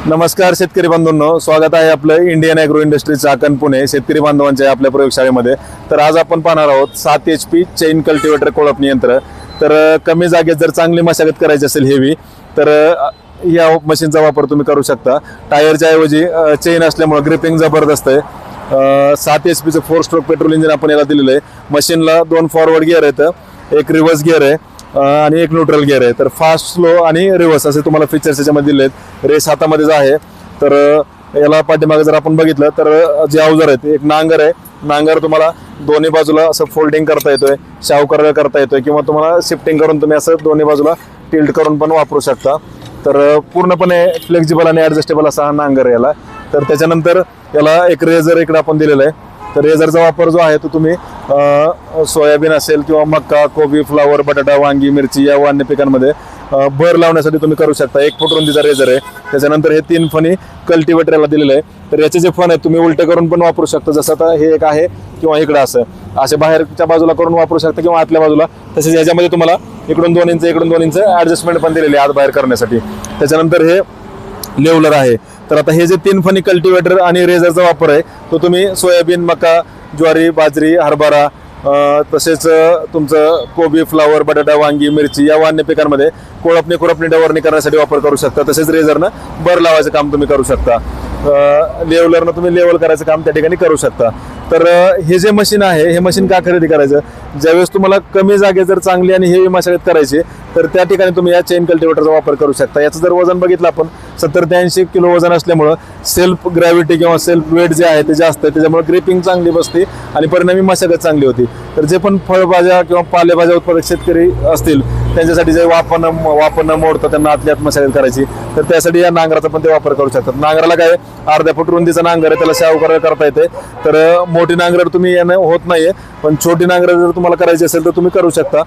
नमस्कार शेतकरी बांधवांनो, स्वागत आहे आपलं Indian agro industry Chakan Pune शेतकरी बांधवांच्या आपल्या प्रयोगशाळेमध्ये। तर आज आपण पाहणार आहोत 7 HP चेन कल्टिवेटर कोळपणी यंत्र। तर कमी जागेत जर चांगली मशागत करायची असेल हेवी, तर या मशीनचा वापर तुम्ही करू शकता। टायरच्या ऐवजी चेन असल्यामुळे ग्रिपिंग जबरदस्त आहे। 7 HP चं 4 स्ट्रोक पेट्रोल इंजिन आपण याला दिलेलं आहे। मशीनला 2 फॉरवर्ड गिअर आहेत, एक रिव्हर्स गिअर आहे आणि एक न्यूट्रल गिअर आहे। तर फास्ट, स्लो आणि रिव्हर्स असे तुम्हाला फीचर्स याच्यामध्ये दिले आहेत। रेस हातामध्येच आहे। तर याला पाठीमागे जर आपण बघितलं तर जे अवजार आहेत, एक नांगर आहे। नांगर तुम्हाला दोन्ही बाजूला असं फोल्डिंग करता येतोय, शाव करता येतोय, किंवा तुम्हाला शिफ्टिंग करून तुम्ही असं दोन्ही बाजूला टिल्ट करून पण वापरू शकता। तर पूर्णपणे फ्लेक्झिबल आणि ॲडजस्टेबल असा हा नांगर आहे याला। तर त्याच्यानंतर याला एक रेझर इकडे आपण दिलेला आहे। तर रेझरचा वापर जो आहे तो तुम्ही सोयाबीन असेल किंवा मक्का, कोबी, फ्लावर, बटाटा, वांगी, मिरची या अन्य पिकांमध्ये भर लावण्यासाठी तुम्ही करू शकता। 1 फूट रुंदीचा रेझर आहे। त्याच्यानंतर हे 3 फणी कल्टिवेटर याला दिलेलं आहे। तर याचे जे फण आहेत तुम्ही उलटे करून पण वापरू शकता, जसं आता हे एक आहे किंवा इकडे असं असे बाहेरच्या बाजूला करून वापरू शकता किंवा आतल्या बाजूला। तसेच याच्यामध्ये तुम्हाला इकडून 2 इंच इकडून 2 इंच ॲडजस्टमेंट पण दिलेली आहे आत बाहेर करण्यासाठी। त्याच्यानंतर हे लेवलर आहे। तर आता हे जे 3 फणी कल्टिवेटर आणि रेझरचा वापर आहे तो तुम्ही सोयाबीन, मका, ज्वारी, बाजरी, हरभरा, तसेच तुमचं कोबी, फ्लावर, बटाटा, वांगी, मिरची या अन्य पिकांमध्ये कोळपणी, खुरपणी, डवरणी करण्यासाठी वापर करू शकता। तसेच रेझरनं भर लावायचं काम तुम्ही करू शकता। लेवलरनं तुम्ही लेवल करायचं काम त्या ठिकाणी करू शकता। तर हे जे मशीन आहे, हे मशीन का खरेदी करायचं? ज्यावेळेस तुम्हाला कमी जागेत जर चांगली आणि हेवी मशागत करायची, तर त्या ठिकाणी तुम्ही या चेन कल्टिवेटरचा वापर करू शकता। याचं जर वजन बघितलं आपण 70 ते 80 किलो वजन असल्यामुळं सेल्फ ग्रॅव्हिटी किंवा सेल्फ वेट जे आहे ते जास्त आहे, त्याच्यामुळे ग्रिपिंग चांगली बसते आणि परिणामी मशागत चांगली होती। तर जे पण फळभाज्या किंवा पालेभाज्या उत्पादक शेतकरी असतील त्यांच्यासाठी जे वापर न मोडतं त्यांना आतल्या आत मशागत करायची, तर त्यासाठी या नांगराचा पण ते वापर करू शकतात। नांगराला काय अर्ध्या फूट रुंदीचा नांगर आहे, त्याला शाव करता येते। तर मोठी नांगर तुम्ही यानं होत नाहीये, पण छोटी नांगर जर तुम्हाला करायची असेल तर तुम्ही करू शकता।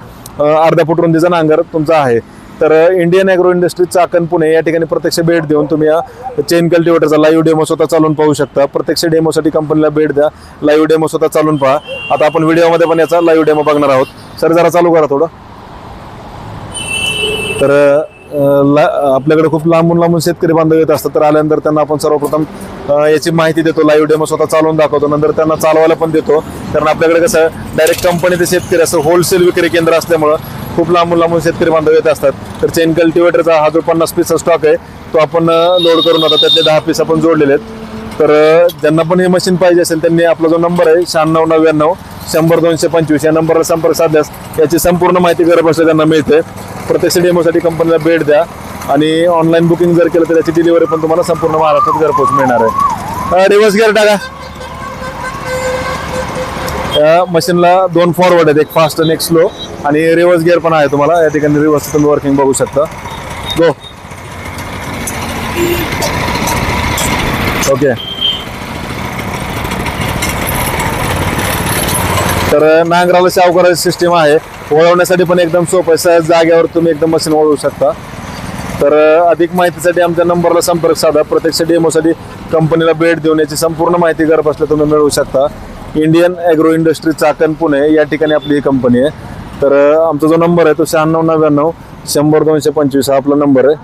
अर्ध्या फूट रुंदीचा नांगर तुमचा आहे। तर Indian agro industry Chakan Pune या ठिकाणी प्रत्यक्ष भेट देऊन तुम्ही या चेन कल्टिवेटरचा लाईव्ह डेमो स्वतः चालून पाहू शकता। प्रत्यक्ष डेमोसाठी कंपनीला भेट द्या, लाईव्ह डेमो स्वतः चालून पहा। आता आपण व्हिडिओमध्ये पण याचा लाईव्ह डेमो बघणार आहोत। सर जरा चालू करा थोडं। तर आपल्याकडे खूप लांबून शेतकरी बांधव येत असतात, तर आल्यानंतर त्यांना आपण सर्वप्रथम याची माहिती देतो, लाईव्ह डेमो स्वतः चालवून दाखवतो, नंतर त्यांना चालवायला पण देतो। कारण आपल्याकडे कसं डायरेक्ट कंपनी ते शेतकरी असं होलसेल विक्री केंद्र असल्यामुळं खूप लांबून शेतकरी बांधव येत असतात। तर चेन कल्टिवेटरचा हा जो 50 पीसचा स्टॉक आहे तो आपण लोड करून आता त्यातले 10 पीस आपण जोडलेले आहेत। तर ज्यांना पण हे मशीन पाहिजे असेल त्यांनी आपला जो नंबर आहे 9699 100 225 या नंबरला संपर्क साधल्यास याची संपूर्ण माहिती घर बसल्या त्यांना मिळते। प्रत्यक्ष डेमोसाठी कंपनीला भेट द्या आणि ऑनलाईन बुकिंग जर केलं तर त्याची डिलिव्हरी पण तुम्हाला संपूर्ण महाराष्ट्रात घरपोच मिळणार आहे। रिव्हर्स गिअर टाका। या मशीनला 2 फॉरवर्ड आहेत, एक फास्ट आणि एक स्लो, आणि रिव्हर्स गिअर पण आहे तुम्हाला। या ठिकाणी रिव्हर्स तुम्ही वर्किंग बघू शकता। गो। ओके। तर नांगराला शाव करायची सिस्टीम आहे, वळवण्यासाठी पण एकदम सोपं आहे। सहज जागेवर तुम्ही एकदम मशीन वळवू शकता। तर अधिक माहितीसाठी आमच्या नंबरला संपर्क साधा। प्रत्यक्ष डेमोसाठी कंपनीला भेट देऊन याची संपूर्ण माहिती घर बसल्या तुम्ही मिळवू शकता। Indian agro industry Chakan Pune या ठिकाणी आपली ही कंपनी आहे। तर आमचा जो नंबर आहे तो 9699 100 225 हा आपला नंबर आहे।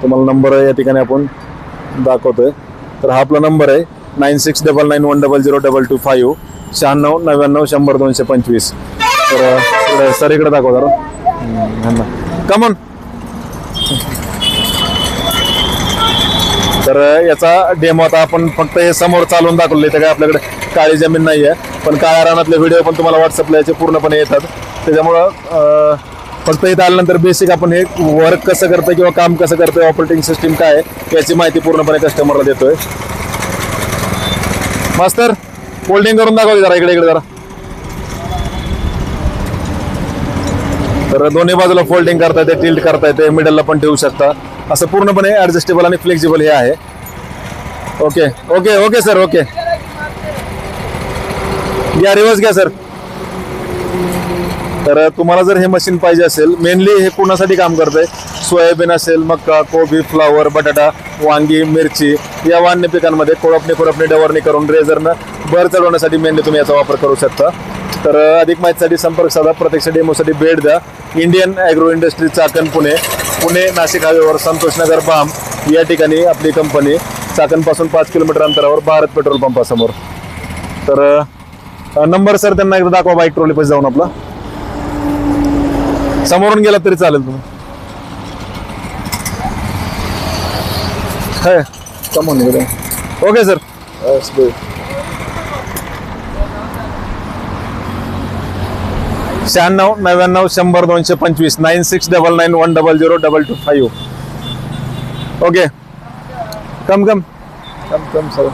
तुम्हाला नंबर या ठिकाणी आपण दाखवतोय। तर हा आपला नंबर आहे 9699100225 9699 100 225। तर सर इकडे दाखव जरा, कमन। तर याचा डेमो आता आपण फक्त हे समोर चालून दाखवलं, इथे काय आपल्याकडे काळी जमीन नाही आहे, पण काळ्या रानातले व्हिडिओ पण तुम्हाला व्हॉट्सअपला याचे पूर्णपणे येतात। त्याच्यामुळं फक्त इथं आल्यानंतर बेसिक आपण हे वर्क कसं करतं किंवा काम कसं करतोय, ऑपरेटिंग सिस्टीम काय आहे याची माहिती पूर्णपणे कस्टमरला देतोय। मास्तर फोल्डिंग करून दाखव जरा, इकडे जरा। तर दोन्ही बाजूला फोल्डिंग करता येते, टिल्ट करता येते, मिडलला पण ठेवू शकता। असं पूर्णपणे ॲडजस्टेबल आणि फ्लेक्झिबल हे आहे। Okay okay okay sir, okay. घ्या रिव्हर्स घ्या सर। तर तुम्हाला जर हे मशीन पाहिजे असेल, मेनली हे कोणासाठी काम करतंय? सोयाबीन असेल, मक्का, कोबी, फ्लावर, बटाटा, वांगी, मिरची या अन्य पिकांमध्ये कोळपणी, खुरपणी, डवरणी करून रेझरनं भर चढवण्यासाठी मेनली तुम्ही याचा वापर करू शकता। तर अधिक माहितीसाठी संपर्क साधा, प्रत्यक्ष डेमोसाठी भेट द्या. Indian agro industry Chakan Pune, Pune Nashik हायवेवर संतोषनगर बाम या ठिकाणी आपली कंपनी, चाकणपासून 5 किलोमीटर अंतरावर भारत पेट्रोल पंपासमोर. तर नंबर सर त्यांना एकदा दाखवा, बाईक ट्रॉली पाशी जाऊन आपला, समोरून गेला तरी चालेल तुम्ही. है कमोन ओके सर. 96 99 100 225 9699 100 225. ओके कम सर.